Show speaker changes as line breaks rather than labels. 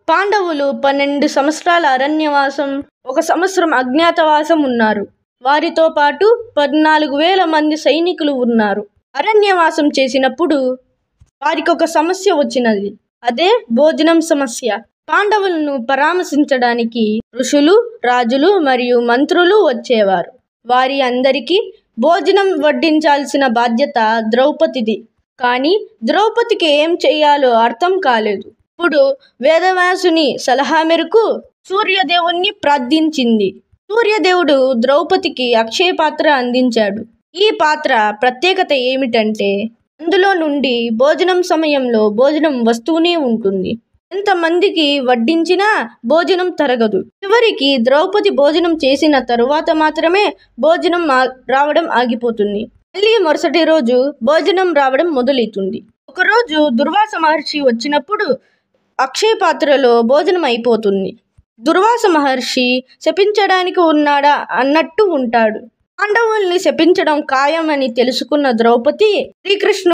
పాండవులు 12 సంవత్సరాల అరణ్యవాసం, 1 సంవత్సరం అజ్ఞాతవాసం ఉన్నారు. వారితో పాటు 14,000 మంది సైనికులు ఉన్నారు. అరణ్యవాసం చేసినప్పుడు వారికి ఒక సమస్య వచ్చినది. అదే భోజనం సమస్య. పాండవులను పరామర్శించడానికి ఋషులు, రాజులు మరియు మంత్రులు వచ్చేవారు. వారి అందరికీ భోజనం వడ్డించాల్సిన బాధ్యత ద్రౌపదిది. కానీ ద్రౌపదికి ఏం చెయ్యాలో అర్థం కాలేదు. ఇప్పుడు వేదవ్యాసుని సలహా మేరకు సూర్యదేవుణ్ణి ప్రార్థించింది. సూర్యదేవుడు ద్రౌపదికి అక్షయ పాత్ర అందించాడు. ఈ పాత్ర ప్రత్యేకత ఏమిటంటే అందులో నుండి భోజనం సమయంలో భోజనం వస్తూనే ఉంటుంది. ఎంతమందికి వడ్డించినా భోజనం తరగదు. చివరికి ద్రౌపది భోజనం చేసిన తరువాత మాత్రమే భోజనం రావడం ఆగిపోతుంది. మళ్ళీ మరుసటి రోజు భోజనం రావడం మొదలవుతుంది. ఒకరోజు దుర్వాస మహర్షి వచ్చినప్పుడు అక్షయ పాత్రలో భోజనం అయిపోతుంది. దుర్వాస మహర్షి శపించడానికి ఉన్నాడా అన్నట్టు ఉంటాడు. పాండవుల్ని శపించడం ఖాయమని తెలుసుకున్న ద్రౌపది శ్రీకృష్ణుడు